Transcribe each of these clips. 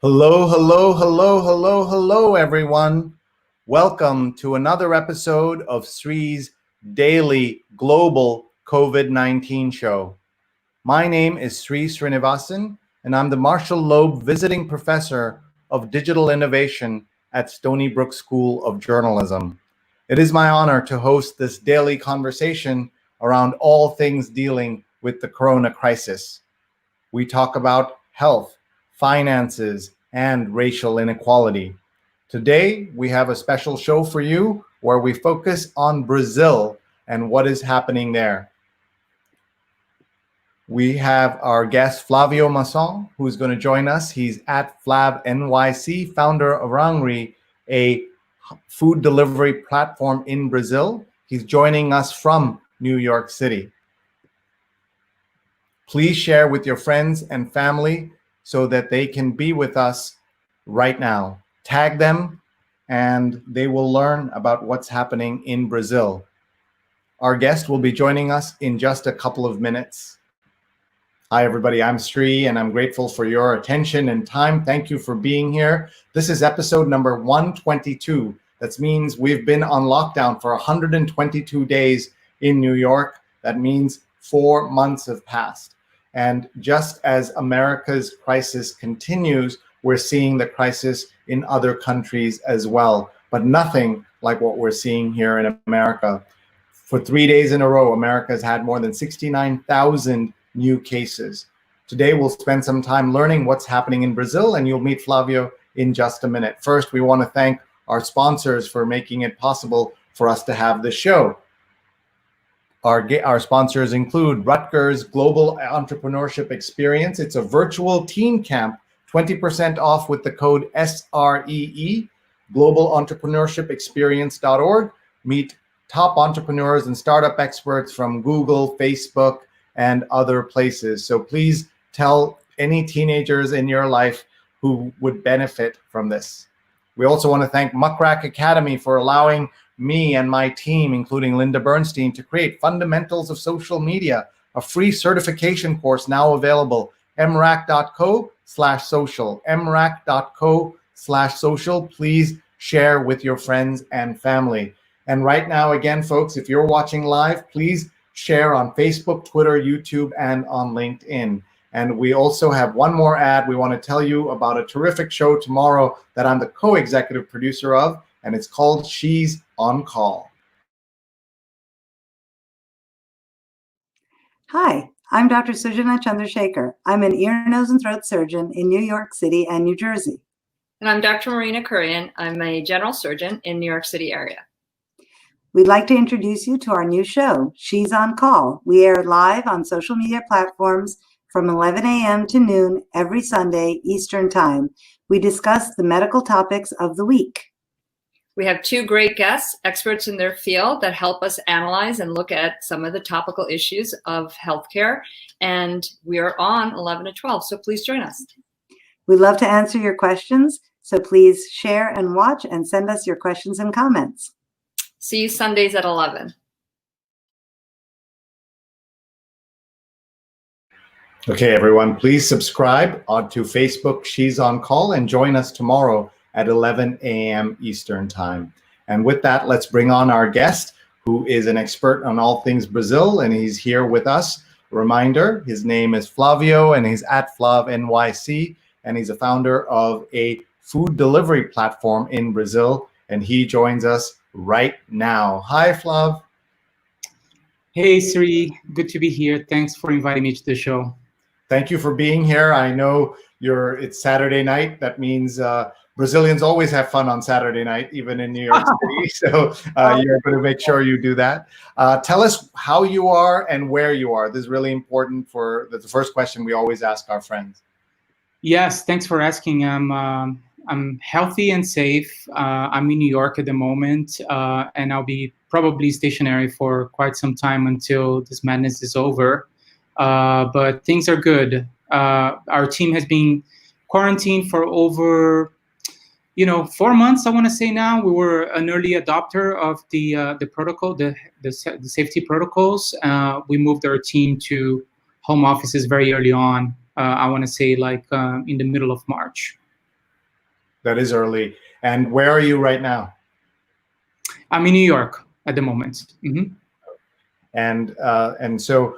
Hello, hello, hello, hello, hello, everyone. Welcome to another episode of Sree's daily global COVID-19 show. My name is Sree Sreenivasan, and I'm the Marshall Loeb Visiting Professor of Digital Innovation at Stony Brook School of Journalism. It is my honor to host this daily conversation around all things dealing with the corona crisis. We talk about health, finances, and racial inequality. Today, we have a special show for you where we focus on Brazil and what is happening there. We have our guest Flavio Masson, who's going to join us. He's at Flav NYC, founder of Rangri, a food delivery platform in Brazil. He's joining us from New York City. Please share with your friends and family so that they can be with us right now. Tag them and they will learn about what's happening in Brazil. Our guest will be joining us in just a couple of minutes. Hi, everybody. I'm Sree, and I'm grateful for your attention and time. Thank you for being here. This is episode number 122. That means we've been on lockdown for 122 days in New York. That means 4 months have passed. And just as America's crisis continues, we're seeing the crisis in other countries as well, but nothing like what we're seeing here in America. For 3 days in a row, America has had more than 69,000 new cases. Today, we'll spend some time learning what's happening in Brazil, and you'll meet Flavio in just a minute. First, we want to thank our sponsors for making it possible for us to have this show. Our sponsors include Rutgers Global Entrepreneurship Experience. It's a virtual teen camp, 20% off with the code SREE, globalentrepreneurshipexperience.org. Meet top entrepreneurs and startup experts from Google, Facebook, and other places. So please tell any teenagers in your life who would benefit from this. We also want to thank Muckrack Academy for allowing me and my team, including Linda Bernstein, to create Fundamentals of Social Media, a free certification course now available, mrac.co/social, mrac.co/social. Please share with your friends and family. And right now, again, folks, if you're watching live, please share on Facebook, Twitter, YouTube, and on LinkedIn. And we also have one more ad. We want to tell you about a terrific show tomorrow that I'm the co-executive producer of, and it's called She's on Call. Hi, I'm Dr. Sujana Chandrasekhar. I'm an ear, nose, and throat surgeon in New York City and New Jersey. And I'm Dr. Marina Kurian. I'm a general surgeon in New York City area. We'd like to introduce you to our new show, She's on Call. We air live on social media platforms from 11 a.m. to noon every Sunday Eastern Time. We discuss the medical topics of the week. We have two great guests, experts in their field that help us analyze and look at some of the topical issues of healthcare. And we are on 11 to 12, so please join us. We'd love to answer your questions, so please share and watch and send us your questions and comments. See you Sundays at 11. Okay, everyone, please subscribe onto Facebook, She's on Call, and join us tomorrow at 11 a.m. Eastern Time. And with that, let's bring on our guest, who is an expert on all things Brazil, and he's here with us. Reminder, his name is Flavio, and he's at Flav NYC, and he's a founder of a food delivery platform in Brazil, and he joins us right now. Hi, Flav. Hey, Sree. Good to be here. Thanks for inviting me to the show. Thank you for being here. I know it's Saturday night. That means Brazilians always have fun on Saturday night, even in New York City. So you're going to make sure you do that. Tell us how you are and where you are. This is really important for the first question we always ask our friends. Yes, thanks for asking. I'm healthy and safe. I'm in New York at the moment, and I'll be probably stationary for quite some time until this madness is over. But things are good. Our team has been quarantined for over 4 months, I want to say now. We were an early adopter of the protocol, the safety protocols. We moved our team to home offices very early on. I want to say in the middle of March. That is early. And where are you right now? I'm in New York at the moment. Mm-hmm. And so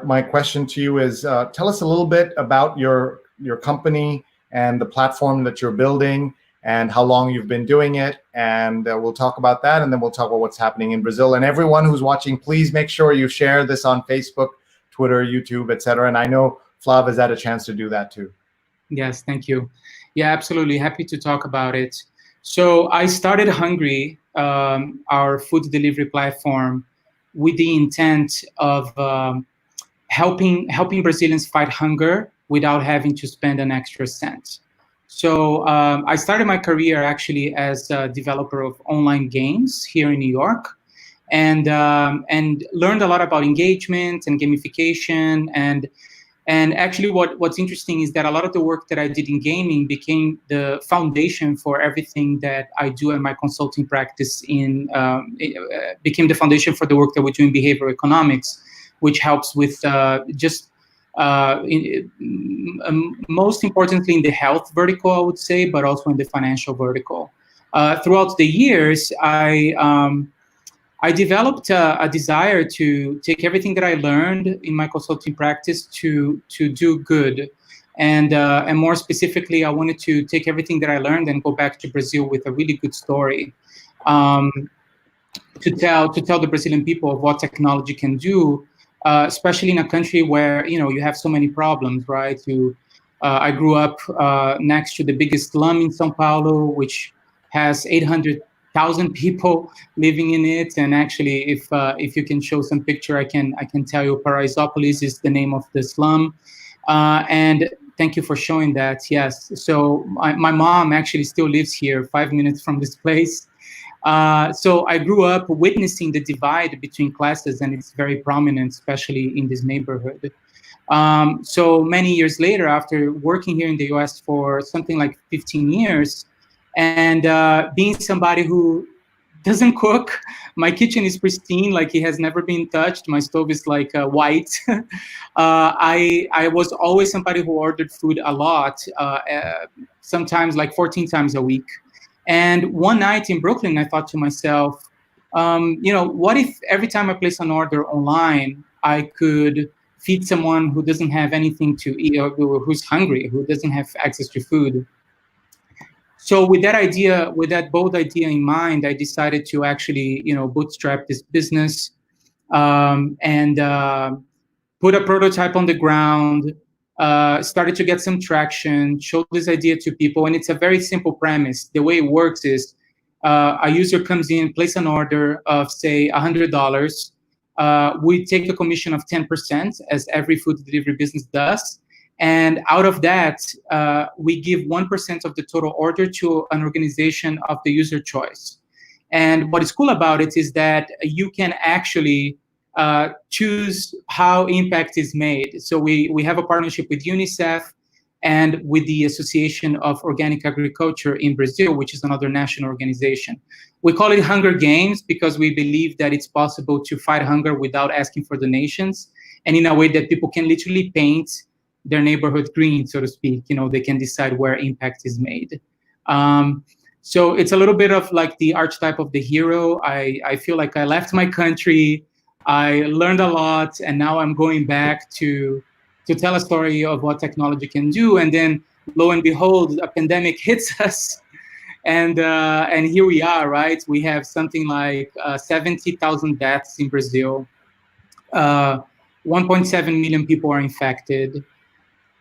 my question to you is, tell us a little bit about your company and the platform that you're building and how long you've been doing it. And we'll talk about that, and then we'll talk about what's happening in Brazil. And everyone who's watching, please make sure you share this on Facebook, Twitter, YouTube, etc. And I know Flav has had a chance to do that too. Yes, thank you. Yeah, absolutely. Happy to talk about it. So I started Hungry, our food delivery platform, with the intent of helping Brazilians fight hunger without having to spend an extra cent. So I started my career actually as a developer of online games here in New York, and learned a lot about engagement and gamification. And actually what's interesting is that a lot of the work that I did in gaming became the foundation for everything that I do in my consulting practice. It became the foundation for the work that we do in behavioral economics, which helps with most importantly in the health vertical, I would say, but also in the financial vertical. Throughout the years, I developed a desire to take everything that I learned in my consulting practice to do good, and more specifically, I wanted to take everything that I learned and go back to Brazil with a really good story, to tell the Brazilian people of what technology can do, especially in a country where you have so many problems, right? I grew up next to the biggest slum in São Paulo, which has 800,000 people living in it. And actually, if you can show some picture, I can tell you Paraisópolis is the name of the slum. And thank you for showing that. Yes. So my mom actually still lives here 5 minutes from this place. So I grew up witnessing the divide between classes, and it's very prominent, especially in this neighborhood. So many years later, after working here in the US for something like 15 years, and being somebody who doesn't cook, my kitchen is pristine, like it has never been touched. My stove is like white. I was always somebody who ordered food a lot, sometimes like 14 times a week. And one night in Brooklyn, I thought to myself, what if every time I place an order online, I could feed someone who doesn't have anything to eat, or who's hungry, who doesn't have access to food? So with that bold idea in mind, I decided to actually, bootstrap this business, and put a prototype on the ground, started to get some traction, showed this idea to people. And it's a very simple premise. The way it works is a user comes in, place an order of, say, $100. We take a commission of 10%, as every food delivery business does. And out of that, we give 1% of the total order to an organization of the user choice. And what is cool about it is that you can actually choose how impact is made. So we have a partnership with UNICEF and with the Association of Organic Agriculture in Brazil, which is another national organization. We call it Hunger Games because we believe that it's possible to fight hunger without asking for donations, and in a way that people can literally paint their neighborhood green, so to speak. They can decide where impact is made. So it's a little bit of like the archetype of the hero. I feel like I left my country, I learned a lot, and now I'm going back to tell a story of what technology can do. And then, lo and behold, a pandemic hits us, and here we are, right? We have something like 70,000 deaths in Brazil. 1.7 million people are infected.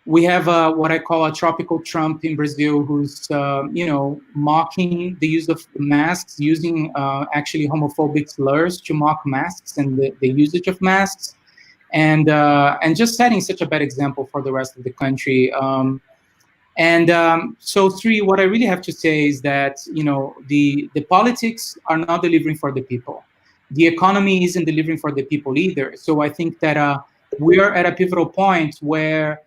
We have what I call a tropical Trump in Brazil, who's mocking the use of masks, using actually homophobic slurs to mock masks and the usage of masks, and just setting such a bad example for the rest of the country. So, Sree, what I really have to say is that the politics are not delivering for the people. The economy isn't delivering for the people either. So I think that we are at a pivotal point where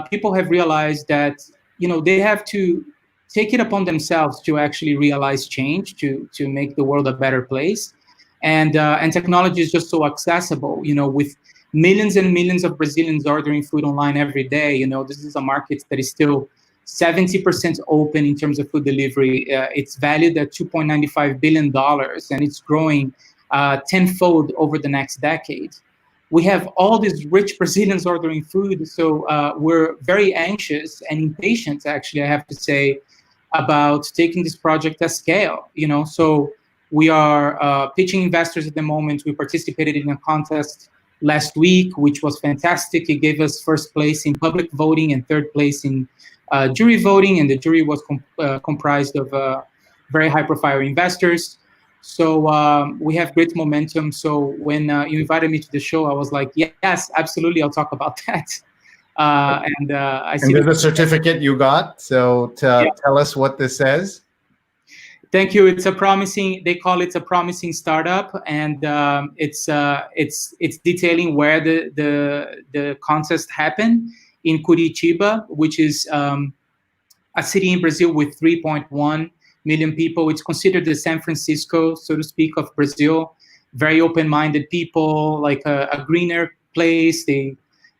people have realized that they have to take it upon themselves to actually realize change, to make the world a better place, and technology is just so accessible. With millions and millions of Brazilians ordering food online every day, this is a market that is still 70% open in terms of food delivery. It's valued at $2.95 billion, and it's growing tenfold over the next decade. We have all these rich Brazilians ordering food, so we're very anxious and impatient, actually, I have to say, about taking this project at scale. So we are pitching investors at the moment. We participated in a contest last week, which was fantastic. It gave us first place in public voting and third place in jury voting, and the jury was comprised of very high-profile investors. So we have great momentum. So when you invited me to the show, I was like, yes, absolutely, I'll talk about that. And there's a certificate you got. So tell us what this says. Thank you. It's they call it a promising startup, and it's detailing where the contest happened in Curitiba, which is a city in Brazil with 3.1 million people. It's considered the San Francisco, so to speak, of Brazil. Very open-minded people, like a greener place. They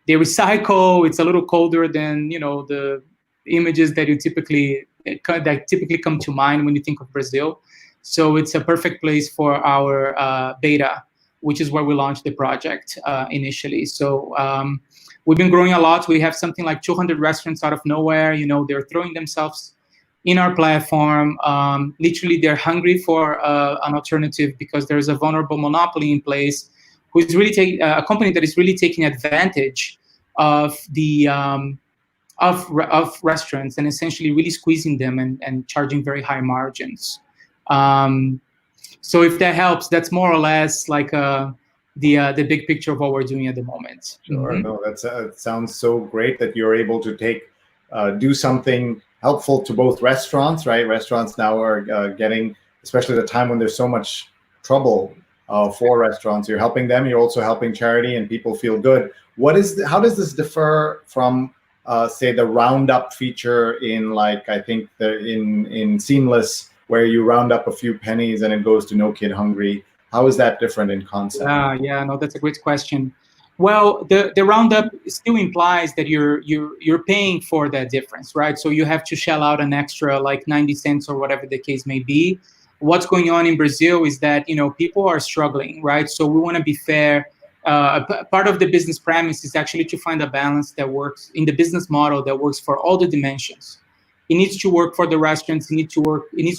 recycle. It's a little colder than the images that typically come to mind when you think of Brazil. So it's a perfect place for our beta, which is where we launched the project initially. So we've been growing a lot. We have something like 200 restaurants out of nowhere. They're throwing themselves in our platform. Literally, they're hungry for an alternative because there's a vulnerable monopoly in place, who is really a company that is really taking advantage of the of restaurants and essentially really squeezing them and charging very high margins. So if that helps, that's more or less like the big picture of what we're doing at the moment. Sure. Mm-hmm. No, it sounds so great that you're able to do something helpful to both restaurants, right? Restaurants now are getting, especially at a time when there's so much trouble for restaurants. You're helping them. You're also helping charity, and people feel good. How does this differ from, say, the roundup feature in, like, I think in Seamless, where you round up a few pennies and it goes to No Kid Hungry? How is that different in concept? Yeah, no, that's a great question. Well, the roundup still implies that you're paying for that difference, right? So you have to shell out an extra like 90 cents or whatever the case may be. What's going on in Brazil is that people are struggling, right? So we want to be fair. Part of the business premise is actually to find a balance that works in the business model that works for all the dimensions. It needs to work for the restaurants. It needs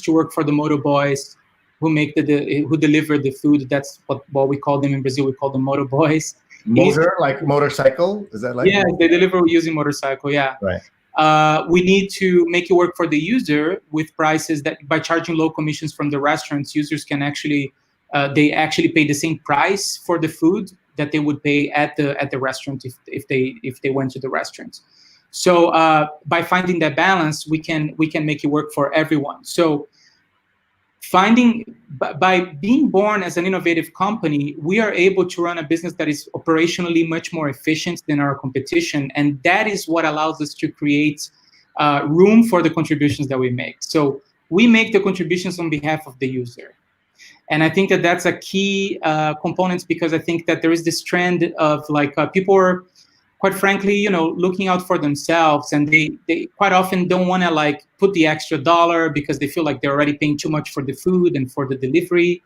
to work for the motor boys who who deliver the food. That's what we call them in Brazil. We call them motor boys. Like motorcycle? Is that like? Yeah, they deliver using motorcycle. Yeah. Right. We need to make it work for the user with prices that, by charging low commissions from the restaurants, users can actually pay the same price for the food that they would pay at the restaurant if they went to the restaurant. So by finding that balance, we can make it work for everyone. So by being born as an innovative company, we are able to run a business that is operationally much more efficient than our competition, and that is what allows us to create room for the contributions that we make. So we make the contributions on behalf of the user. And I think that that's a key component, because I think that there is this trend of people are, quite frankly, looking out for themselves, and they quite often don't want to put the extra dollar because they feel like they're already paying too much for the food and for the delivery.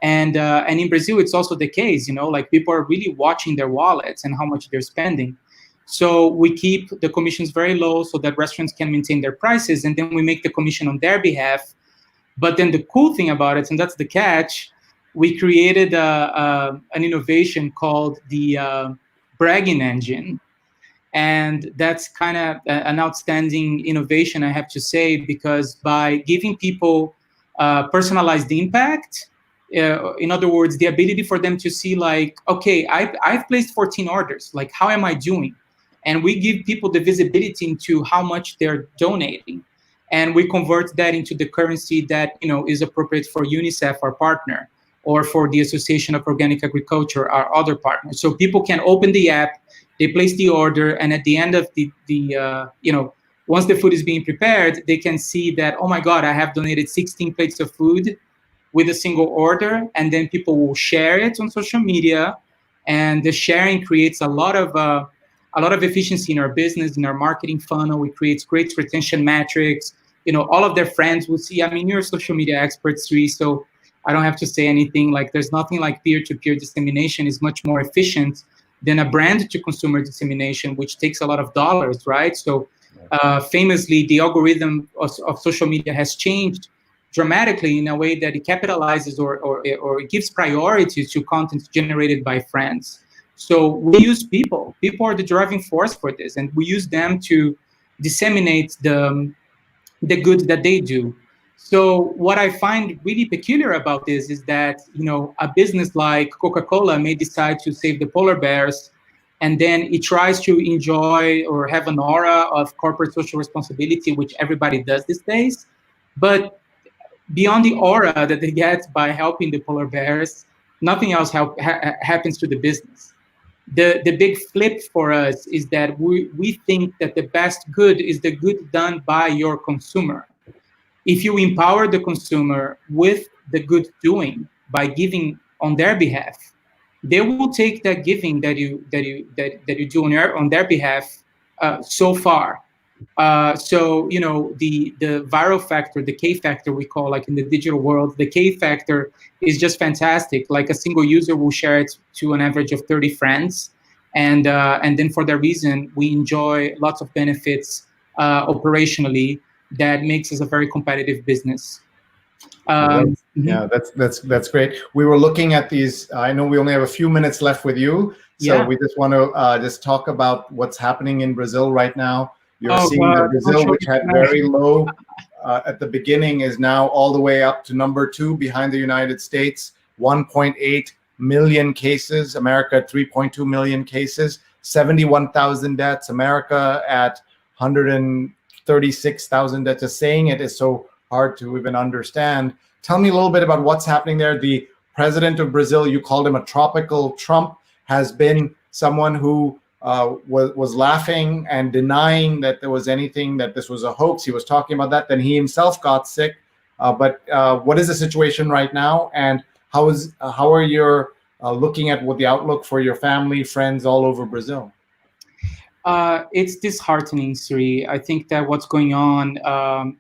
And in Brazil, it's also the case, people are really watching their wallets and how much they're spending. So we keep the commissions very low so that restaurants can maintain their prices, and then we make the commission on their behalf. But then the cool thing about it, and that's the catch, we created an innovation called the bragging engine. And that's kind of an outstanding innovation, I have to say, because by giving people personalized impact, in other words, the ability for them to see okay, I've placed 14 orders, how am I doing? And we give people the visibility into how much they're donating. And we convert that into the currency that is appropriate for UNICEF, our partner, or for the Association of Organic Agriculture, our other partner. So people can open the app, they place the order, and at the end of the once the food is being prepared, they can see that, oh my God, I have donated 16 plates of food with a single order, and then people will share it on social media, and the sharing creates a lot of a lot of efficiency in our business, in our marketing funnel. It creates great retention metrics. All of their friends will see. I mean, you're a social media expert, Sree, so I don't have to say anything. Like, there's nothing like peer-to-peer dissemination is much more efficient than a brand-to-consumer dissemination, which takes a lot of dollars, right? So famously, the algorithm of social media has changed dramatically in a way that it capitalizes or it gives priority to content generated by friends. So we use people. People are the driving force for this, and we use them to disseminate the good that they do. So what I find really peculiar about this is that, a business like Coca-Cola may decide to save the polar bears, and then it tries to enjoy or have an aura of corporate social responsibility, which everybody does these days. But beyond the aura that they get by helping the polar bears, nothing else happens to the business. The big flip for us is that we think that the best good is the good done by your consumer. If you empower the consumer with the good doing by giving on their behalf, they will take that giving that you do on their behalf so far. So the viral factor, the K factor we call, like in the digital world, the K factor is just fantastic. Like a single user will share it to an average of 30 friends, and then for that reason we enjoy lots of benefits operationally that makes us a very competitive business. Yeah, that's great. We were looking at these. I know we only have a few minutes left with you, so we just want to just talk about what's happening in Brazil right now. You're seeing that Brazil, which had very low at the beginning, is now all the way up to number 2 behind the United States. 1.8 million cases. America at 3.2 million cases. 71,000 deaths. America at 136,000 deaths. Just saying it is so hard to even understand. Tell me a little bit about what's happening there. The president of Brazil, you called him a tropical Trump, has been someone who was laughing and denying that there was anything, that this was a hoax. He was talking about that. Then he himself got sick. But what is the situation right now? And how are you looking at what the outlook for your family, friends all over Brazil? It's disheartening, Sree. I think that what's going on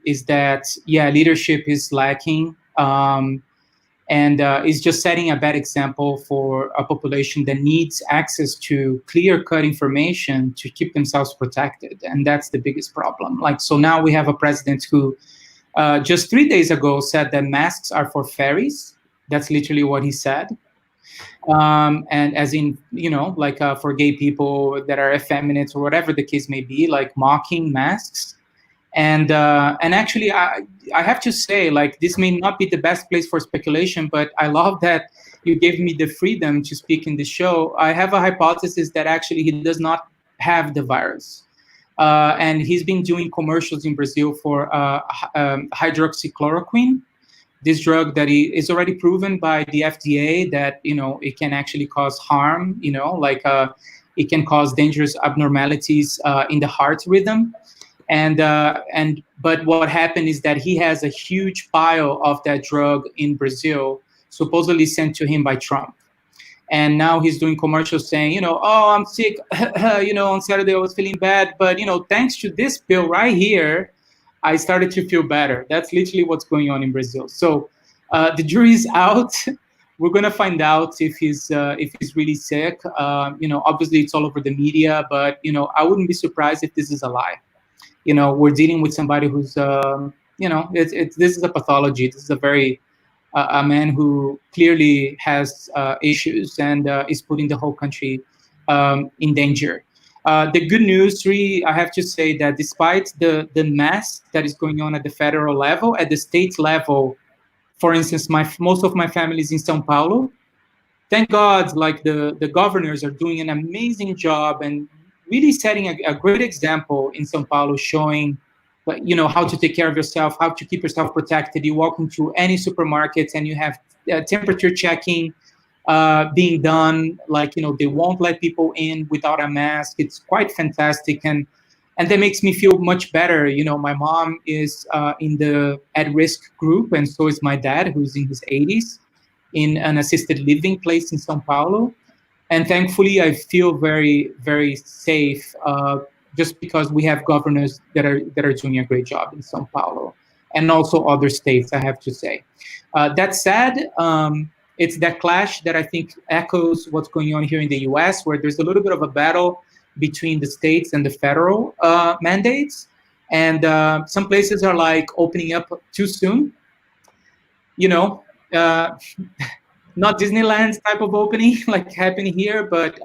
is that, leadership is lacking. And is just setting a bad example for a population that needs access to clear-cut information to keep themselves protected. And that's the biggest problem. So now we have a president who just 3 days ago said that masks are for fairies. That's literally what he said. And as in, for gay people that are effeminate or whatever the case may be, like mocking masks. And actually, I have to say, this may not be the best place for speculation, but I love that you gave me the freedom to speak in the show. I have a hypothesis that actually he does not have the virus. And he's been doing commercials in Brazil for hydroxychloroquine, this drug that is already proven by the FDA that, it can actually cause harm, it can cause dangerous abnormalities in the heart rhythm. But what happened is that he has a huge pile of that drug in Brazil, supposedly sent to him by Trump. And now he's doing commercials saying, oh, I'm sick. On Saturday I was feeling bad, but thanks to this pill right here, I started to feel better. That's literally what's going on in Brazil. So the jury is out. We're gonna find out if he's really sick. Obviously it's all over the media, but I wouldn't be surprised if this is a lie. We're dealing with somebody who's, this is a pathology. This is a man who clearly has issues and is putting the whole country in danger. The good news, Sree, I have to say that despite the mess that is going on at the federal level, at the state level, for instance, most of my family is in São Paulo. Thank God, the governors are doing an amazing job and really setting a great example in São Paulo, showing, how to take care of yourself, how to keep yourself protected. You walk into any supermarkets and you have temperature checking being done. They won't let people in without a mask. It's quite fantastic, and that makes me feel much better. My mom is in the at-risk group, and so is my dad, who's in his 80s, in an assisted living place in São Paulo. And thankfully, I feel very, very safe just because we have governors that are doing a great job in São Paulo and also other states, I have to say. That said, it's that clash that I think echoes what's going on here in the US, where there's a little bit of a battle between the states and the federal mandates. And some places are like opening up too soon. You know, not Disneyland type of opening like happening here, but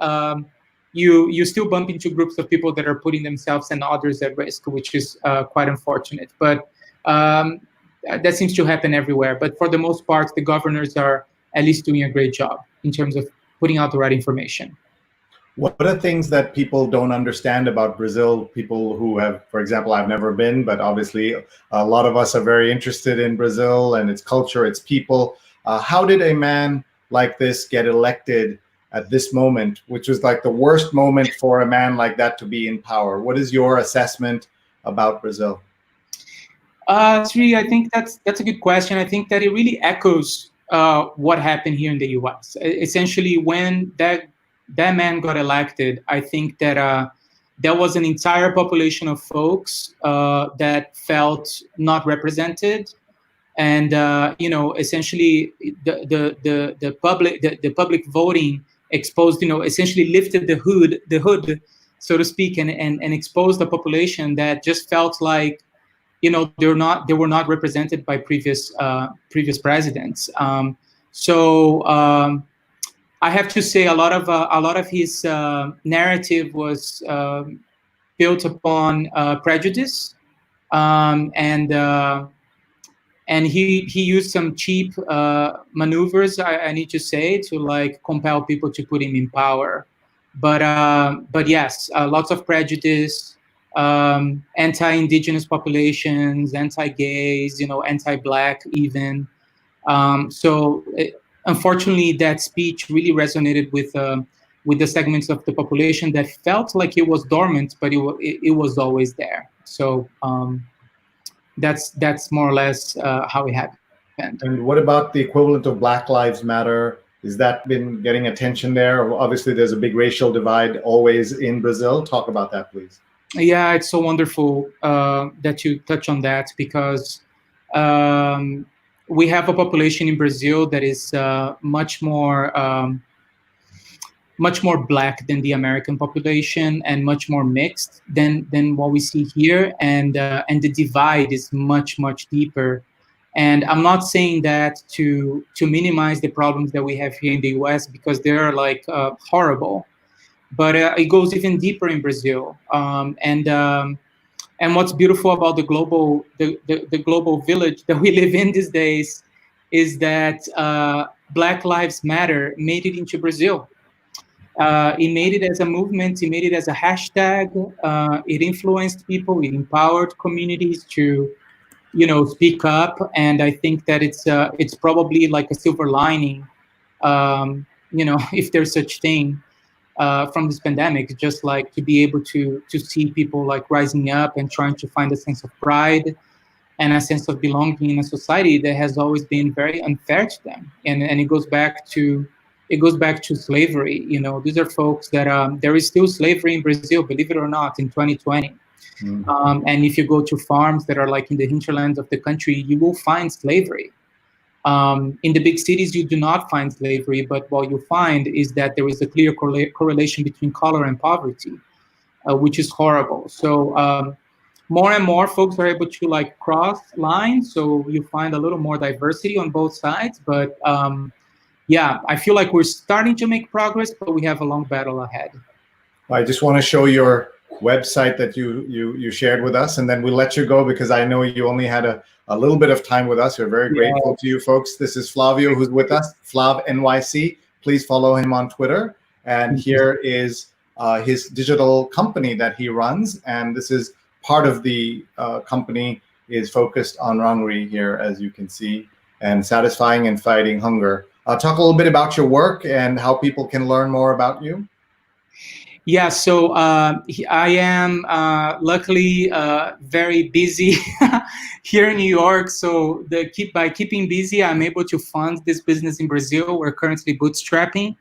you still bump into groups of people that are putting themselves and others at risk, which is quite unfortunate. But that seems to happen everywhere. But for the most part, the governors are at least doing a great job in terms of putting out the right information. What are things that people don't understand about Brazil? People who have, for example, I've never been, but obviously a lot of us are very interested in Brazil and its culture, its people. How did a man like this get elected at this moment, which was like the worst moment for a man like that to be in power? What is your assessment about Brazil? Sree, I think that's a good question. I think that it really echoes what happened here in the U.S. Essentially, when that man got elected, I think that there was an entire population of folks that felt not represented, and essentially the public voting exposed, essentially lifted the hood, so to speak, and exposed a population that just felt like, they were not represented by previous presidents. I have to say a lot of his narrative was built upon prejudice, and he used some cheap maneuvers, I need to say, to like compel people to put him in power. But yes, lots of prejudice, anti-indigenous populations, anti-gays, anti-black even. Unfortunately, that speech really resonated with the segments of the population that felt like it was dormant, but it was always there. So that's more or less how it happened. And what about the equivalent of Black Lives Matter? Has that been getting attention there? Obviously, there's a big racial divide always in Brazil. Talk about that, please. Yeah, it's so wonderful that you touch on that, because we have a population in Brazil that is much more black than the American population, and much more mixed than what we see here, and the divide is much deeper. And I'm not saying that to minimize the problems that we have here in the U.S., because they're like horrible, but it goes even deeper in Brazil. And what's beautiful about the global village that we live in these days is that Black Lives Matter made it into Brazil. It made it as a movement. It made it as a hashtag. It influenced people. It empowered communities to, speak up. And I think that it's probably like a silver lining, if there's such thing, from this pandemic, just like to be able to see people like rising up and trying to find a sense of pride and a sense of belonging in a society that has always been very unfair to them. And it goes back to slavery. These are folks that there is still slavery in Brazil, believe it or not, in 2020. Mm-hmm. And if you go to farms that are like in the hinterlands of the country, you will find slavery. In the big cities, you do not find slavery, but what you find is that there is a clear correlation between color and poverty, which is horrible. So more and more folks are able to like cross lines, so you find a little more diversity on both sides. But yeah, I feel like we're starting to make progress, but we have a long battle ahead. I just want to show your website that you shared with us, and then we'll let you go, because I know you only had a little bit of time with us. We're very grateful to you folks. This is Flavio who's with us, Flav NYC. Please follow him on Twitter. And here is his digital company that he runs. And this is part of the company is focused on Rangri here, as you can see, and satisfying and fighting hunger. Talk a little bit about your work and how people can learn more about you. Yeah, so I am luckily very busy here in New York. So by keeping busy, I'm able to fund this business in Brazil. We're currently bootstrapping.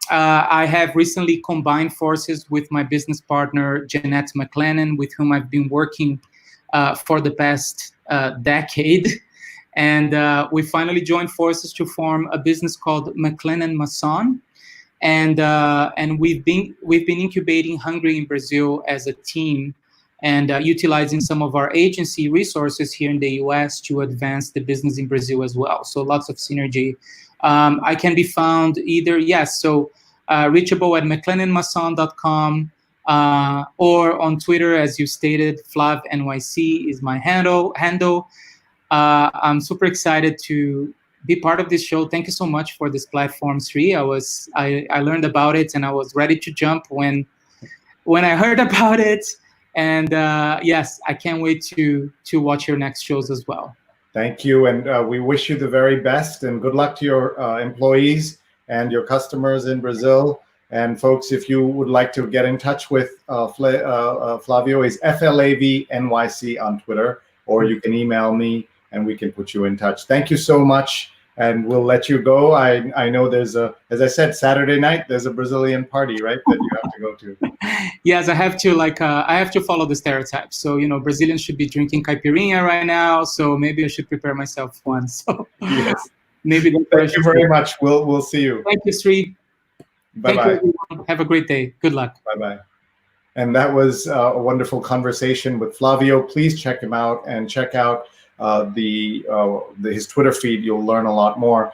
I have recently combined forces with my business partner, Jeanette McLennan, with whom I've been working for the past decade. And we finally joined forces to form a business called McLennan Mason. And we've been incubating Hungry in Brazil as a team, and utilizing some of our agency resources here in the US to advance the business in Brazil as well. So lots of synergy. I can be found either, reachable at mclennanmason.com or on Twitter, as you stated, FlavNYC is my handle. I'm super excited to be part of this show. Thank you so much for this platform, Sree. I learned about it and I was ready to jump when I heard about it. And yes, I can't wait to watch your next shows as well. Thank you, and we wish you the very best, and good luck to your employees and your customers in Brazil. And folks, if you would like to get in touch with Flavio, is FLAVNYC on Twitter, or you can email me and we can put you in touch. Thank you so much, and we'll let you go. I know there's as I said, Saturday night, there's a Brazilian party, right, that you have to go to. Yes, I have to follow the stereotypes. So, Brazilians should be drinking caipirinha right now. So maybe I should prepare myself one. So yes. Maybe. Thank you very much. We'll see you. Thank you, Sree. Bye-bye. Thank you, everyone. Have a great day. Good luck. Bye-bye. And that was a wonderful conversation with Flavio. Please check him out and check out his Twitter feed. You'll learn a lot more.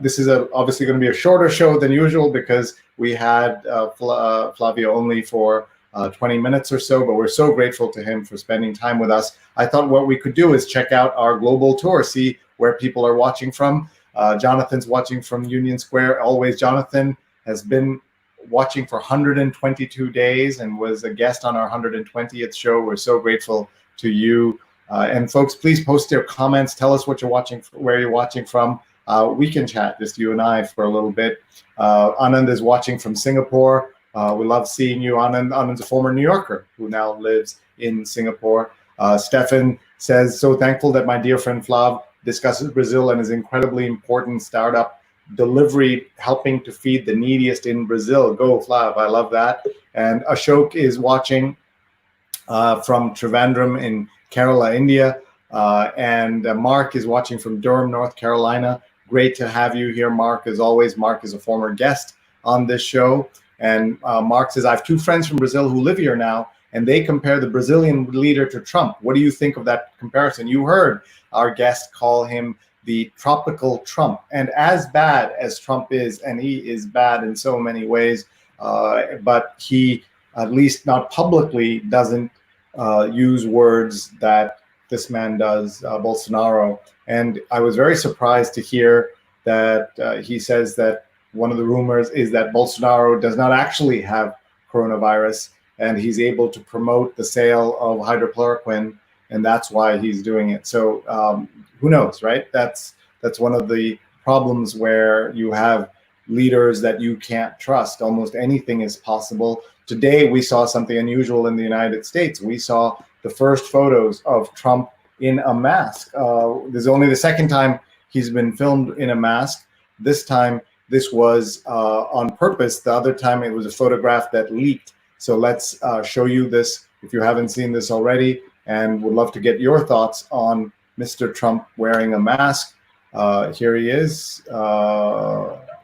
This is obviously going to be a shorter show than usual because we had Flavio only for 20 minutes or so, but we're so grateful to him for spending time with us. I thought what we could do is check out our global tour, see where people are watching from. Jonathan's watching from Union Square. Always Jonathan has been watching for 122 days and was a guest on our 120th show. We're so grateful to you. And folks, please post your comments. Tell us what you're watching, where you're watching from. We can chat, just you and I, for a little bit. Anand is watching from Singapore. We love seeing you. Anand's a former New Yorker who now lives in Singapore. Stefan says, so thankful that my dear friend Flav discusses Brazil and his incredibly important startup delivery, helping to feed the neediest in Brazil. Go, Flav. I love that. And Ashok is watching from Trivandrum in Kerala, India. And Mark is watching from Durham, North Carolina. Great to have you here, Mark, as always. Mark is a former guest on this show. And Mark says, I have two friends from Brazil who live here now, and they compare the Brazilian leader to Trump. What do you think of that comparison? You heard our guest call him the tropical Trump. And as bad as Trump is, and he is bad in so many ways, but he, at least not publicly, doesn't use words that this man does, Bolsonaro. And I was very surprised to hear that he says that one of the rumors is that Bolsonaro does not actually have coronavirus, and he's able to promote the sale of hydrochloroquine, and that's why he's doing it. So who knows, right? That's one of the problems where you have leaders that you can't trust. Almost anything is possible. Today, we saw something unusual in the United States. We saw the first photos of Trump in a mask. This is only the second time he's been filmed in a mask. This time, this was on purpose. The other time, it was a photograph that leaked. So let's show you this if you haven't seen this already, and would love to get your thoughts on Mr. Trump wearing a mask. Here he is.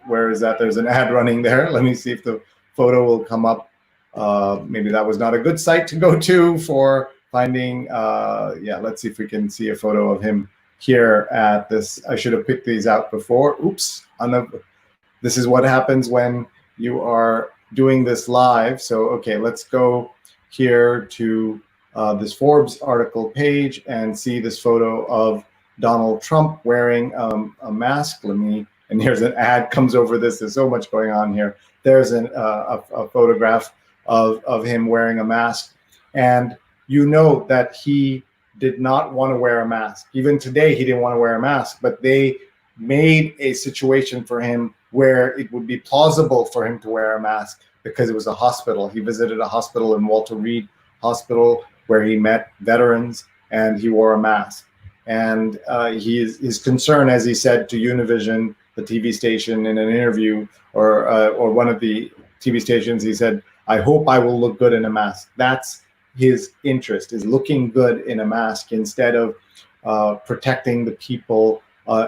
Where is that? There's an ad running there. Let me see if the photo will come up. Maybe that was not a good site to go to for finding. Let's see if we can see a photo of him here at this. I should have picked these out before. Oops. This is what happens when you are doing this live. So, okay, let's go here to this Forbes article page and see this photo of Donald Trump wearing a mask. And here's an ad comes over this. There's so much going on here. There's a photograph of him wearing a mask. And you know that he did not want to wear a mask. Even today, he didn't want to wear a mask, but they made a situation for him where it would be plausible for him to wear a mask because it was a hospital. He visited a hospital in Walter Reed Hospital where he met veterans, and he wore a mask. And his concern, as he said to Univision, the TV station in an interview, or one of the TV stations, he said, "I hope I will look good in a mask." That's his interest, is looking good in a mask instead of protecting the people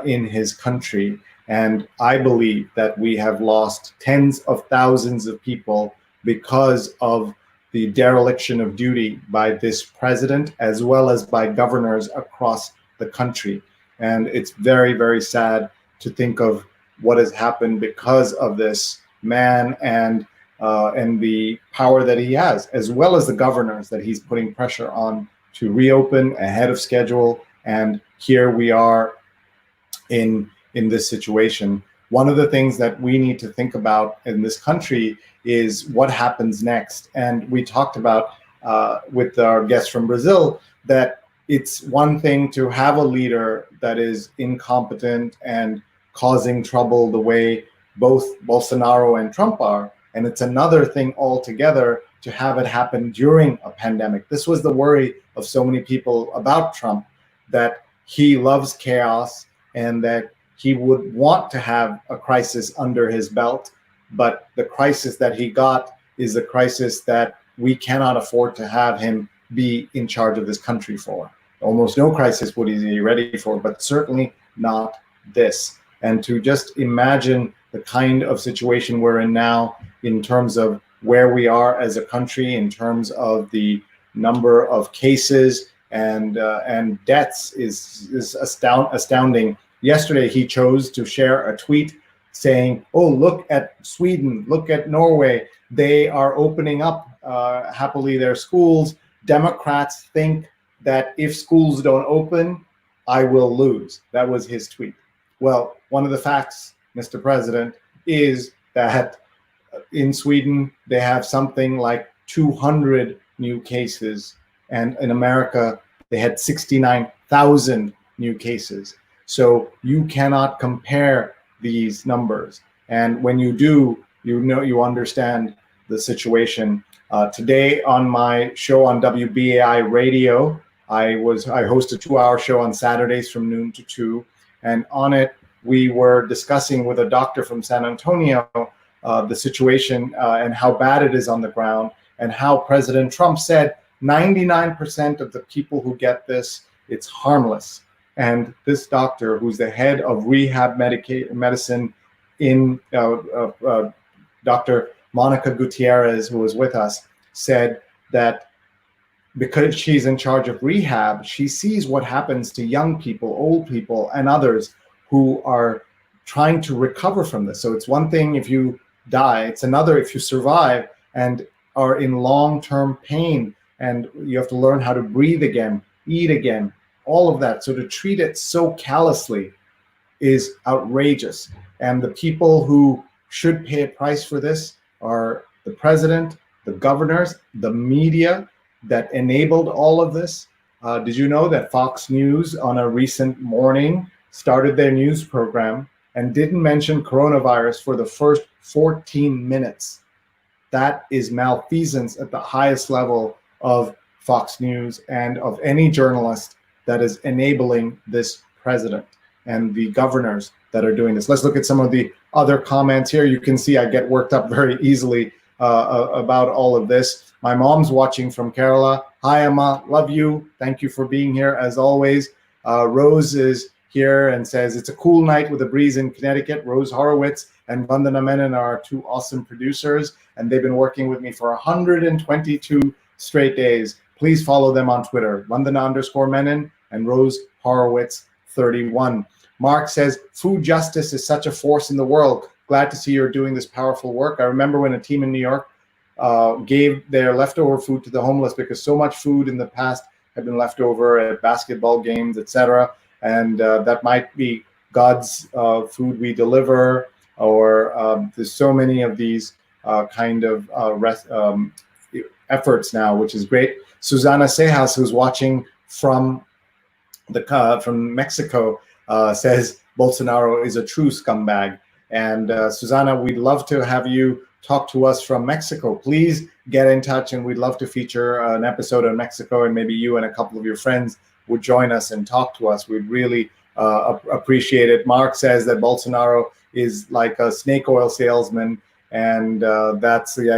in his country. And I believe that we have lost tens of thousands of people because of the dereliction of duty by this president, as well as by governors across the country. And it's very, very sad to think of what has happened because of this man and the power that he has, as well as the governors that he's putting pressure on to reopen ahead of schedule. And here we are in this situation. One of the things that we need to think about in this country is what happens next. And we talked about with our guest from Brazil that it's one thing to have a leader that is incompetent and causing trouble the way both Bolsonaro and Trump are. And it's another thing altogether to have it happen during a pandemic. This was the worry of so many people about Trump, that he loves chaos and that he would want to have a crisis under his belt. But the crisis that he got is a crisis that we cannot afford to have him be in charge of this country for. Almost no crisis would he be ready for, but certainly not this. And to just imagine the kind of situation we're in now in terms of where we are as a country, in terms of the number of cases and deaths is astounding. Yesterday, he chose to share a tweet saying, "Oh, look at Sweden, look at Norway. They are opening up happily their schools. Democrats think that if schools don't open, I will lose." That was his tweet. Well, one of the facts, Mr. President, is that in Sweden, they have something like 200 new cases. And in America, they had 69,000 new cases. So you cannot compare these numbers. And when you do, you understand the situation. Today on my show on WBAI radio, I host a 2-hour show on Saturdays from noon to 2. And on it, we were discussing with a doctor from San Antonio the situation and how bad it is on the ground, and how President Trump said 99% of the people who get this, it's harmless. And this doctor, who's the head of rehab medicine in Dr. Monica Gutierrez, who was with us, said that because she's in charge of rehab, she sees what happens to young people, old people, and others who are trying to recover from this. So it's one thing if you die, it's another if you survive and are in long-term pain, and you have to learn how to breathe again, eat again, all of that. So to treat it so callously is outrageous. And the people who should pay a price for this are the president, the governors, the media that enabled all of this. Did you know that Fox News on a recent morning started their news program and didn't mention coronavirus for the first 14 minutes? That is malfeasance at the highest level of Fox News and of any journalist that is enabling this president and the governors that are doing this. Let's look at some of the other comments here. You can see I get worked up very easily about all of this. My mom's watching from Kerala. Hi, Amma, love you. Thank you for being here as always. Rose is here and says, it's a cool night with a breeze in Connecticut. Rose Horowitz and Vandana Menon are 2 awesome producers, and they've been working with me for 122 straight days. Please follow them on Twitter, Vandana_Menon and Rose Horowitz 31. Mark says, food justice is such a force in the world. Glad to see you're doing this powerful work. I remember when a team in New York gave their leftover food to the homeless, because so much food in the past had been left over at basketball games, etc. And that might be God's food we deliver, or there's so many of these kind of efforts now, which is great. Susana Sejas, who's watching from Mexico, says Bolsonaro is a true scumbag. And Susana, we'd love to have you talk to us from Mexico. Please get in touch, and we'd love to feature an episode on Mexico, and maybe you and a couple of your friends would join us and talk to us. We'd really appreciate it. Mark says that Bolsonaro is like a snake oil salesman, and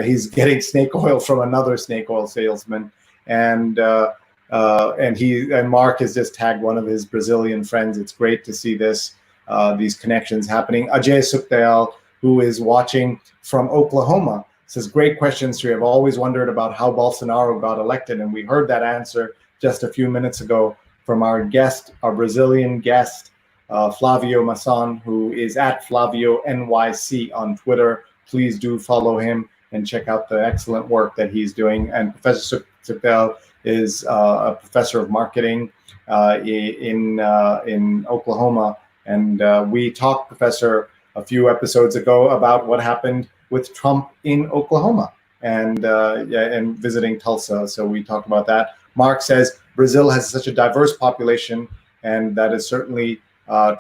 he's getting snake oil from another snake oil salesman, and Mark has just tagged one of his Brazilian friends. It's great to see these connections happening. Ajay Sukhdayal, who is watching from Oklahoma, says, great question, Sree. I've always wondered about how Bolsonaro got elected, and we heard that answer just a few minutes ago from our Brazilian guest, Flavio Masson, who is at Flavio NYC on Twitter. Please do follow him and check out the excellent work that he's doing. And Professor Sukhdayal is a professor of marketing in Oklahoma. And we talked, Professor, a few episodes ago about what happened with Trump in Oklahoma and visiting Tulsa. So we talked about that. Mark says Brazil has such a diverse population, and that is certainly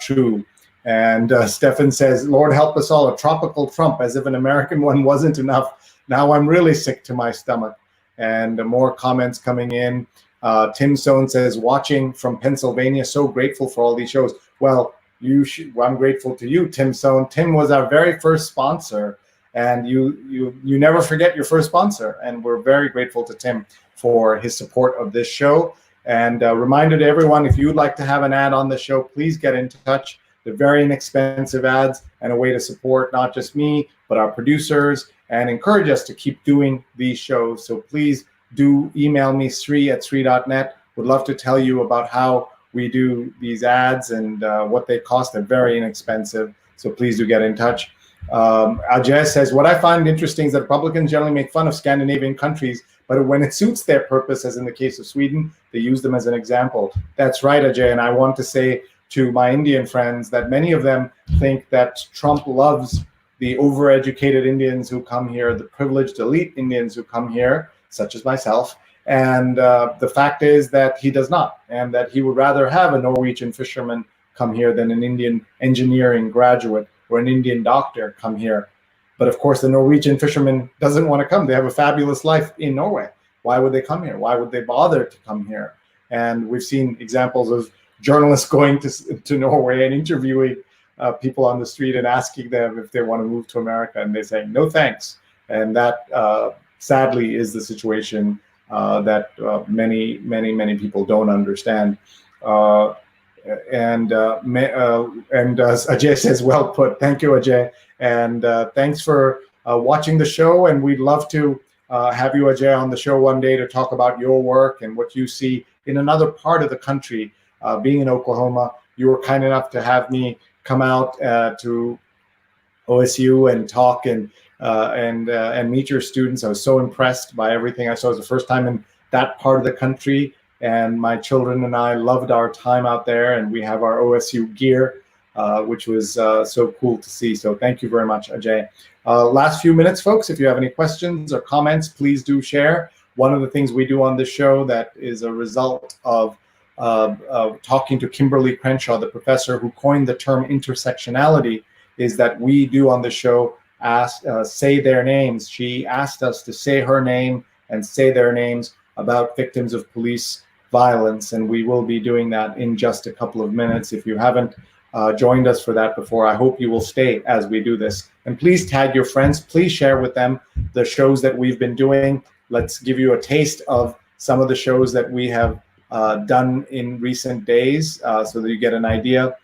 true. And Stefan says, Lord help us all, a tropical Trump, as if an American one wasn't enough. Now I'm really sick to my stomach. And more comments coming in. Tim Sohn says, watching from Pennsylvania, so grateful for all these shows. Well, I'm grateful to you, Tim Sohn. Tim was our very first sponsor, and you never forget your first sponsor. And we're very grateful to Tim for his support of this show. And a reminder to everyone, if you'd like to have an ad on the show, please get in touch. They're very inexpensive ads and a way to support not just me, but our producers, and encourage us to keep doing these shows. So please do email me, Sree@Sree.net. Would love to tell you about how we do these ads and what they cost. They're very inexpensive. So please do get in touch. Ajay says, what I find interesting is that Republicans generally make fun of Scandinavian countries, but when it suits their purpose, as in the case of Sweden, they use them as an example. That's right, Ajay. And I want to say to my Indian friends that many of them think that Trump loves the overeducated Indians who come here, the privileged elite Indians who come here, such as myself. And the fact is that he does not, and that he would rather have a Norwegian fisherman come here than an Indian engineering graduate or an Indian doctor come here. But of course, the Norwegian fisherman doesn't want to come. They have a fabulous life in Norway. Why would they come here? Why would they bother to come here? And we've seen examples of journalists going to Norway and interviewing people on the street and asking them if they want to move to America, and they say, no, thanks. And that sadly is the situation that many people don't understand. And Ajay says, well put. Thank you, Ajay. And thanks for watching the show. And we'd love to have you, Ajay, on the show one day to talk about your work and what you see in another part of the country. Being in Oklahoma, you were kind enough to have me come out to OSU and talk and meet your students. I was so impressed by everything I saw. It was the first time in that part of the country, and my children and I loved our time out there, and we have our OSU gear, which was so cool to see. So thank you very much, Ajay. Last few minutes, folks, if you have any questions or comments, please do share. One of the things we do on this show that is a result of talking to Kimberly Crenshaw, the professor who coined the term intersectionality, is that we do on the show say their names. She asked us to say her name and say their names about victims of police violence, and we will be doing that in just a couple of minutes. If you haven't joined us for that before, I hope you will stay as we do this. And please tag your friends. Please share with them the shows that we've been doing. Let's give you a taste of some of the shows that we have done in recent days so that you get an idea.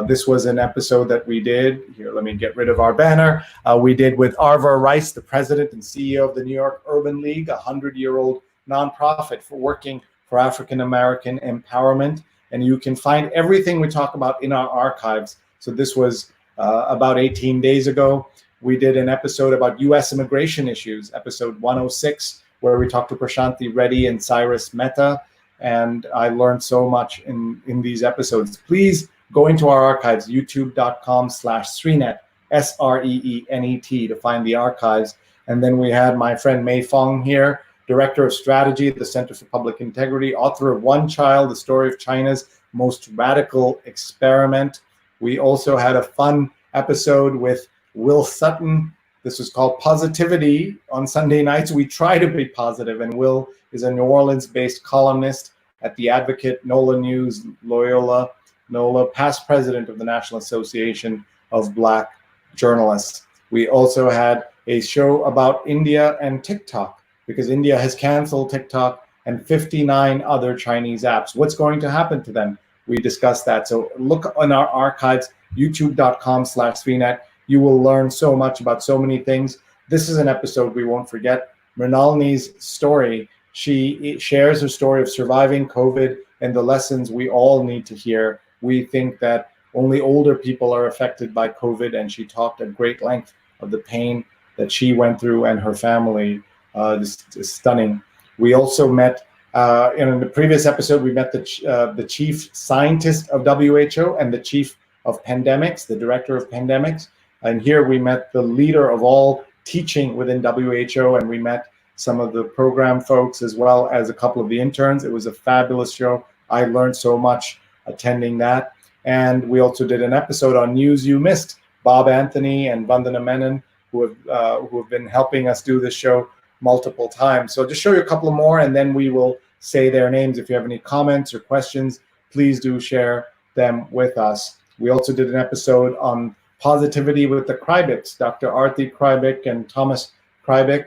This was an episode that we did. Here, let me get rid of our banner. We did with Arvar Rice, the president and CEO of the New York Urban League, a 100-year-old nonprofit for working for African-American empowerment. And you can find everything we talk about in our archives. So this was about 18 days ago. We did an episode about U.S. immigration issues, episode 106, where we talked to Prashanthi Reddy and Cyrus Mehta. And I learned so much in these episodes. Please go into our archives, youtube.com/Sreenet, SREENET, to find the archives. And then we had my friend Mei Fong here, Director of Strategy at the Center for Public Integrity, author of One Child, the story of China's most radical experiment. We also had a fun episode with Will Sutton. This was called Positivity. On Sunday nights, we try to be positive, and Will is a New Orleans-based columnist at The Advocate, NOLA News, Loyola Nola, past president of the National Association of Black Journalists. We also had a show about India and TikTok, because India has canceled TikTok and 59 other Chinese apps. What's going to happen to them? We discussed that. So look on our archives, youtube.com/Sreenet. You will learn so much about so many things. This is an episode we won't forget. Mrinalini's story. She shares her story of surviving COVID and the lessons we all need to hear. We think that only older people are affected by COVID, and she talked at great length of the pain that she went through and her family. This is stunning. We also met, in the previous episode, we met the chief scientist of WHO and the chief of pandemics, the director of pandemics. And here we met the leader of all teaching within WHO, and we met some of the program folks as well as a couple of the interns. It was a fabulous show. I learned so much attending that. And we also did an episode on news you missed. Bob Anthony and Vandana Menon, who have been helping us do this show multiple times. So just show you a couple more, and then we will say their names. If you have any comments or questions, please do share them with us. We also did an episode on positivity with the Krybicks, Dr. Arthi Krybick and Thomas Krybick.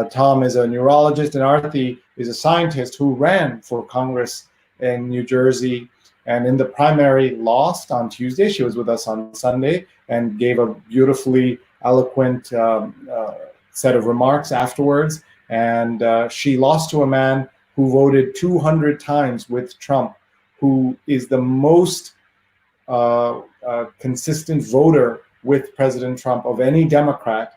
Tom is a neurologist, and Arthi is a scientist who ran for Congress in New Jersey, and in the primary lost on Tuesday. She was with us on Sunday and gave a beautifully eloquent set of remarks afterwards. And she lost to a man who voted 200 times with Trump, who is the most consistent voter with President Trump of any Democrat,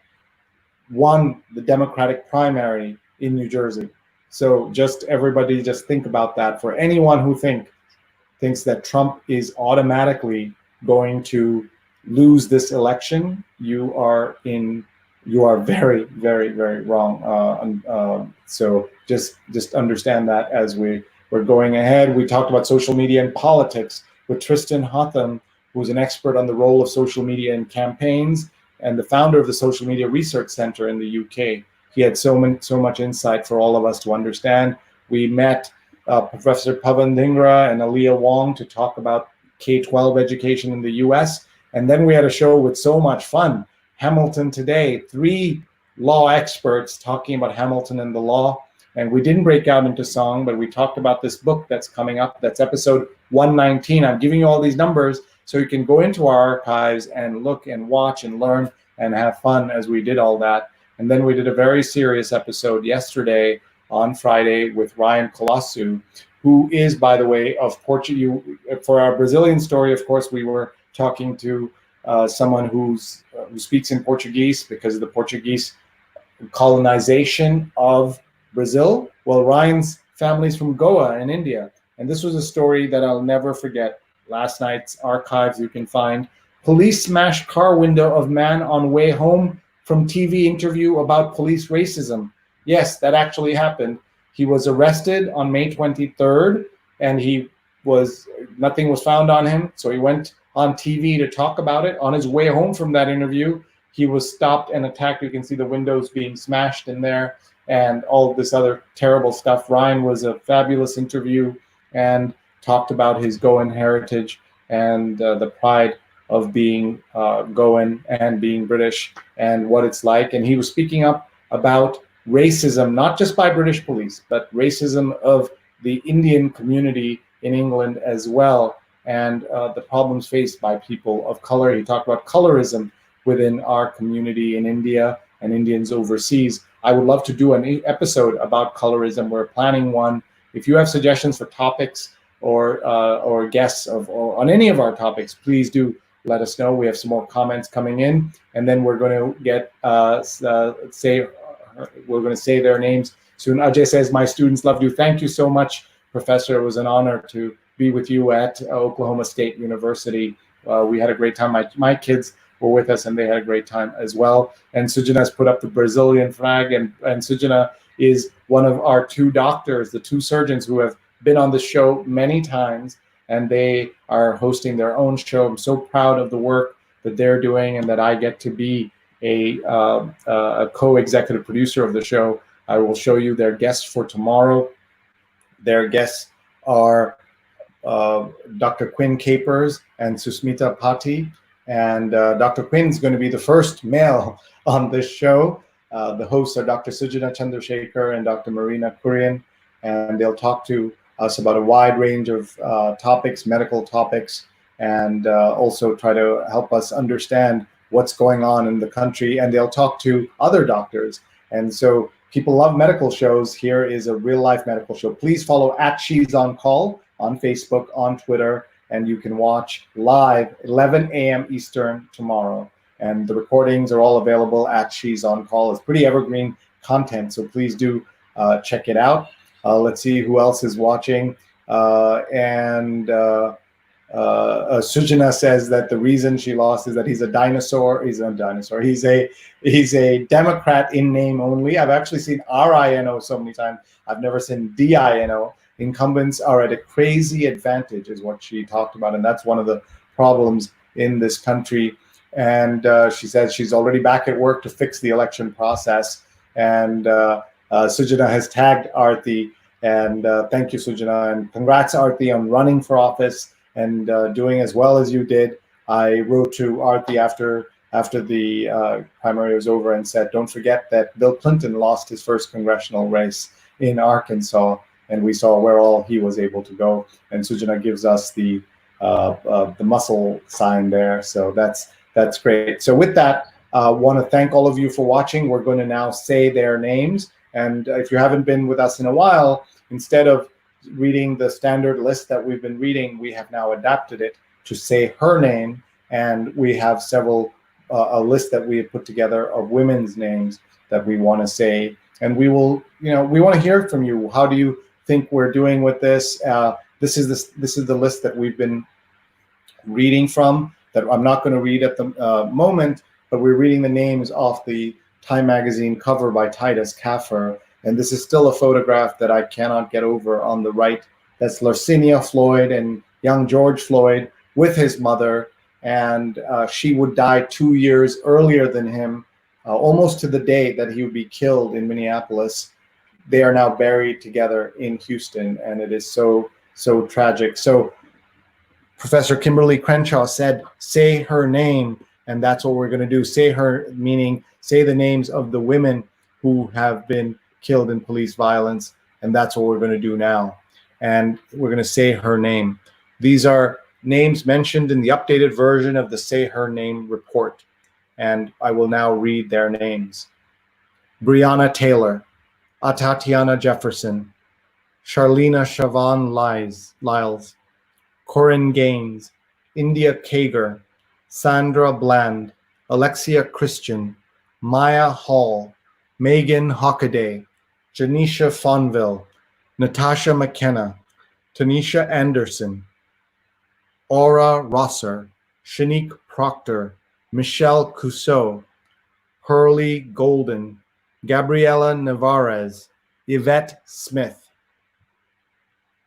won the Democratic primary in New Jersey. So just everybody just think about that. For anyone who thinks that Trump is automatically going to lose this election, you are very, very, very wrong. So just understand that as we're going ahead. We talked about social media and politics with Tristan Hotham, who's an expert on the role of social media in campaigns and the founder of the Social Media Research Center in the UK. He had so much insight for all of us to understand. We met Professor Pavan Dhingra and Aliyah Wong to talk about K-12 education in the US. And then we had a show with so much fun. Hamilton Today, 3 law experts talking about Hamilton and the law. And we didn't break out into song, but we talked about this book that's coming up. That's episode 119. I'm giving you all these numbers so you can go into our archives and look and watch and learn and have fun as we did all that. And then we did a very serious episode yesterday on Friday with Ryan Colasso, who is, by the way, of Portuguese. For our Brazilian story, of course, we were talking to someone who speaks in Portuguese because of the Portuguese colonization of Brazil. Well, Ryan's family's from Goa in India. And this was a story that I'll never forget. Last night's archives you can find. Police smashed car window of man on way home from TV interview about police racism. Yes, that actually happened. He was arrested on May 23rd, and nothing was found on him. So he went on TV to talk about it. On his way home from that interview, he was stopped and attacked. You can see the windows being smashed in there and all of this other terrible stuff. Ryan was a fabulous interview and talked about his Goan heritage and the pride of being Goan and being British and what it's like. And he was speaking up about racism, not just by British police, but racism of the Indian community in England as well, and the problems faced by people of color. He talked about colorism within our community in India and Indians overseas. I would love to do an episode about colorism. We're planning one. If you have suggestions for topics or guests on any of our topics, please do let us know. We have some more comments coming in, and then we're going to get we're going to say their names soon. Ajay says, "My students loved you." Thank you so much, Professor. It was an honor to be with you at Oklahoma State University. We had a great time. My kids were with us, and they had a great time as well. And Sujana has put up the Brazilian flag, and Sujana is one of our 2 doctors, the 2 surgeons who have been on the show many times, and they are hosting their own show. I'm so proud of the work that they're doing and that I get to be a co-executive producer of the show. I will show you their guests for tomorrow. Their guests are Dr. Quinn Capers and Susmita Pati. And Dr. Quinn is going to be the first male on this show. The hosts are Dr. Sujana Chandrasekhar and Dr. Marina Kurian, and they'll talk to us about a wide range of topics, medical topics, and also try to help us understand what's going on in the country. And they'll talk to other doctors. And so people love medical shows. Here is a real life medical show. Please follow @She's on Call on Facebook, on Twitter, and you can watch live 11 a.m. Eastern tomorrow. And the recordings are all available at She's on Call. It's pretty evergreen content, so please do check it out. Let's see who else is watching. Sujana says that the reason she lost is that he's a dinosaur. He's a dinosaur. He's a Democrat in name only. I've actually seen RINO so many times. I've never seen DINO. Incumbents are at a crazy advantage, is what she talked about, and that's one of the problems in this country. And she says she's already back at work to fix the election process. And Sujana has tagged Aarti, and thank you, Sujana, and congrats, Aarti, on running for office and doing as well as you did. I wrote to Aarti after the primary was over and said, don't forget that Bill Clinton lost his first congressional race in Arkansas, and we saw where all he was able to go. And Sujana gives us the muscle sign there, so that's great. So with that, want to thank all of you for watching. We're going to now say their names, and if you haven't been with us in a while, instead of reading the standard list that we've been reading, we have now adapted it to say her name, and we have a list that we have put together of women's names that we want to say, and we will, we want to hear from you. How do you think we're doing with this? This is the list that we've been reading from, that I'm not going to read at the moment, but we're reading the names off the Time magazine cover by Titus Kaffer. And this is still a photograph that I cannot get over on the right. That's Larcinia Floyd and young George Floyd with his mother. And she would die 2 years earlier than him, almost to the day that he would be killed in Minneapolis. They are now buried together in Houston, and it is so tragic. So Professor Kimberly Crenshaw said, say her name, and that's what we're going to do. Say her, meaning say the names of the women who have been killed in police violence, and that's what we're going to do now. And we're going to say her name. These are names mentioned in the updated version of the Say Her Name report, and I will now read their names. Breonna Taylor, Atatiana Jefferson, Charlena Siobhan Lyles, Corinne Gaines, India Kager, Sandra Bland, Alexia Christian, Maya Hall, Megan Hockaday, Janisha Fonville, Natasha McKenna, Tanisha Anderson, Aura Rosser, Shanique Proctor, Michelle Cousseau, Hurley Golden, Gabriela Navarez, Yvette Smith,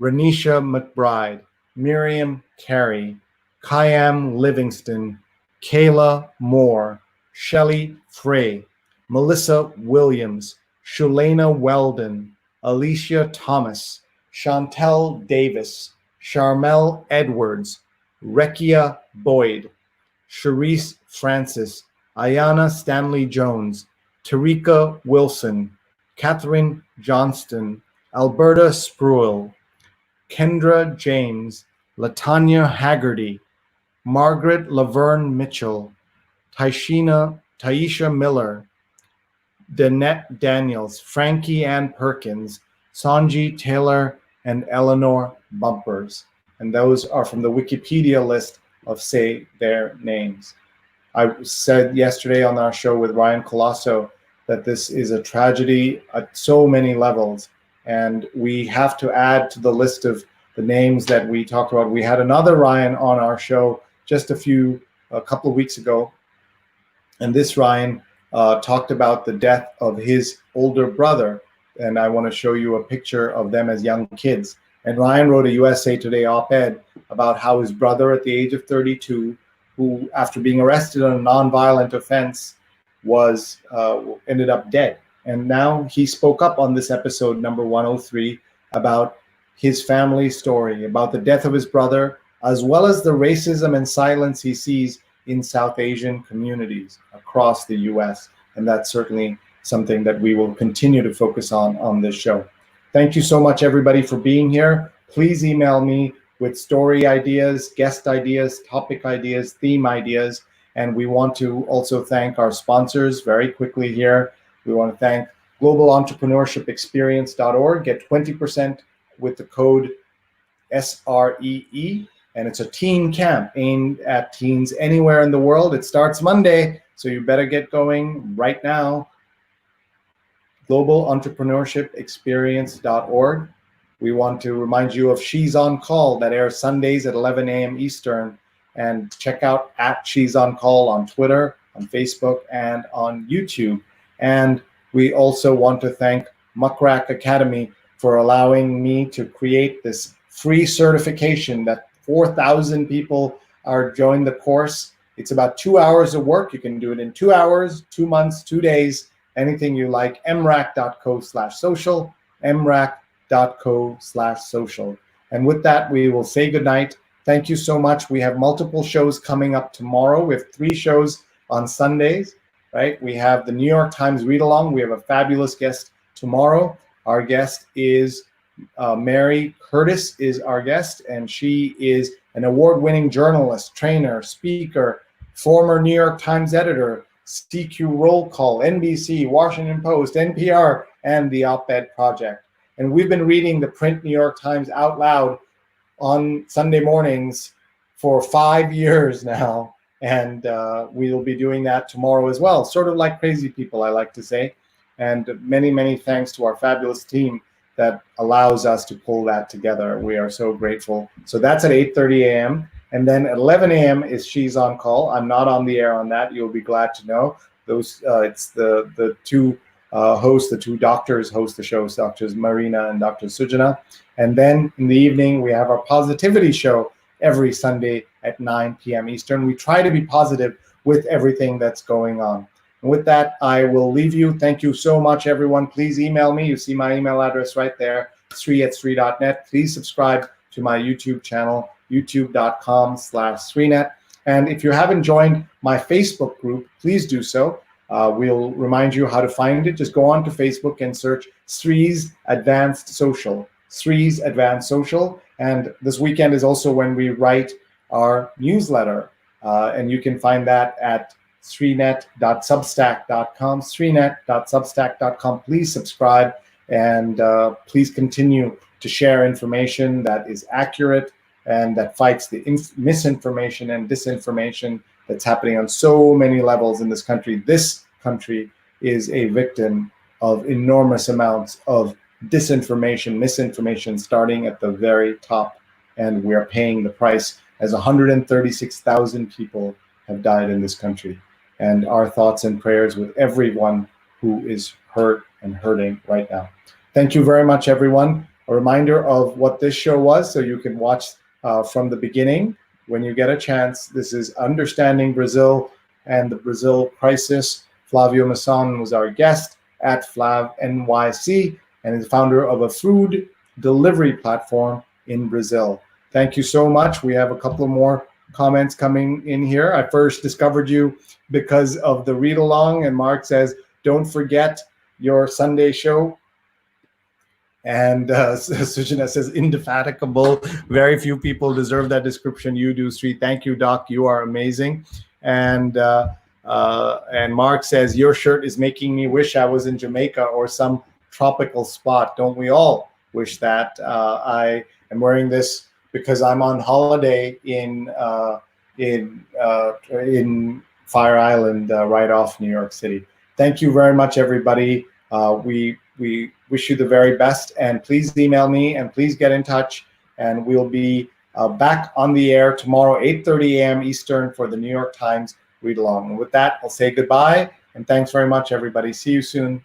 Renisha McBride, Miriam Carey, Kayam Livingston, Kayla Moore, Shelley Frey, Melissa Williams, Shulena Weldon, Alicia Thomas, Chantel Davis, Charmel Edwards, Rekia Boyd, Sharice Francis, Ayana Stanley Jones, Tarika Wilson, Catherine Johnston, Alberta Spruill, Kendra James, Latanya Haggerty, Margaret Laverne Mitchell, Taisha Miller, Danette Daniels, Frankie Ann Perkins, Sanji Taylor, and Eleanor Bumpers. And those are from the Wikipedia list of Say Their Names. I said yesterday on our show with Ryan Colasso that this is a tragedy at so many levels, and we have to add to the list of the names that we talked about. We had another Ryan on our show just a couple of weeks ago, and this Ryan talked about the death of his older brother, and I want to show you a picture of them as young kids. And Ryan wrote a USA Today op-ed about how his brother at the age of 32, who after being arrested on a nonviolent offense was ended up dead. And now he spoke up on this episode number 103 about his family story, about the death of his brother, as well as the racism and silence he sees in South Asian communities across the US. And that's certainly something that we will continue to focus on this show. Thank you so much, everybody, for being here. Please email me with story ideas, guest ideas, topic ideas, theme ideas. And we want to also thank our sponsors very quickly here. We want to thank globalentrepreneurshipexperience.org. Get 20% with the code SREE. And it's a teen camp aimed at teens anywhere in the world. It starts Monday, so you better get going right now. globalentrepreneurshipexperience.org. We want to remind you of She's on Call that airs Sundays at 11 a.m. Eastern. And check out @She's on Call on Twitter, on Facebook, and on YouTube. And we also want to thank Muckrack Academy for allowing me to create this free certification that 4,000 people are joined the course. It's about 2 hours of work. You can do it in 2 hours, 2 months, 2 days, anything you like. mrac.co/social, mrac.co/social. And with that, we will say goodnight. Thank you so much. We have multiple shows coming up tomorrow. We have 3 shows on Sundays, right? We have the New York Times Read Along. We have a fabulous guest tomorrow. Our guest is Mary Curtis is our guest, and she is an award-winning journalist, trainer, speaker, former New York Times editor, CQ Roll Call, NBC, Washington Post, NPR, and the Op-Ed Project. And we've been reading the print New York Times out loud on Sunday mornings for 5 years now, and we'll be doing that tomorrow as well, sort of like crazy people, I like to say. And many, many thanks to our fabulous team that allows us to pull that together. We are so grateful. So that's at 8:30 a.m. And then at 11 a.m. is She's on Call. I'm not on the air on that. You'll be glad to know. Those it's the two hosts, the 2 doctors host the shows, Drs. Marina and Dr. Sujana. And then in the evening, we have our positivity show every Sunday at 9 p.m. Eastern. We try to be positive with everything that's going on. And with that, I will leave you. Thank you so much, everyone. Please email me. You see my email address right there, sree@sree.net. Please subscribe to my YouTube channel, youtube.com/sreenet. And if you haven't joined my Facebook group, please do so. We'll remind you how to find it. Just go on to Facebook and search Sree's Advanced Social. Sree's Advanced Social. And this weekend is also when we write our newsletter. And you can find that at sreenet.substack.com, sreenet.substack.com. Please subscribe and please continue to share information that is accurate and that fights the misinformation and disinformation that's happening on so many levels in this country. This country is a victim of enormous amounts of disinformation, misinformation, starting at the very top. And we're paying the price as 136,000 people have died in this country. And our thoughts and prayers with everyone who is hurt and hurting right now. Thank you very much, everyone. A reminder of what this show was, so you can watch from the beginning when you get a chance. This is Understanding Brazil and the Brazil Crisis. Flavio Masson was our guest at Flav NYC and is founder of a food delivery platform in Brazil. Thank you so much. We have a couple of more comments coming in here. I first discovered you because of the read along, and Mark says, don't forget your Sunday show. And Sujana says, indefatigable. Very few people deserve that description. You do, Sree. Thank you, Doc. You are amazing. And Mark says, your shirt is making me wish I was in Jamaica or some tropical spot. Don't we all wish that? I am wearing this because I'm on holiday in Fire Island, right off New York City. Thank you very much, everybody. We wish you the very best, and please email me and please get in touch, and we'll be back on the air tomorrow, 8:30 a.m. Eastern for the New York Times Read Along. And with that, I'll say goodbye, and thanks very much, everybody. See you soon.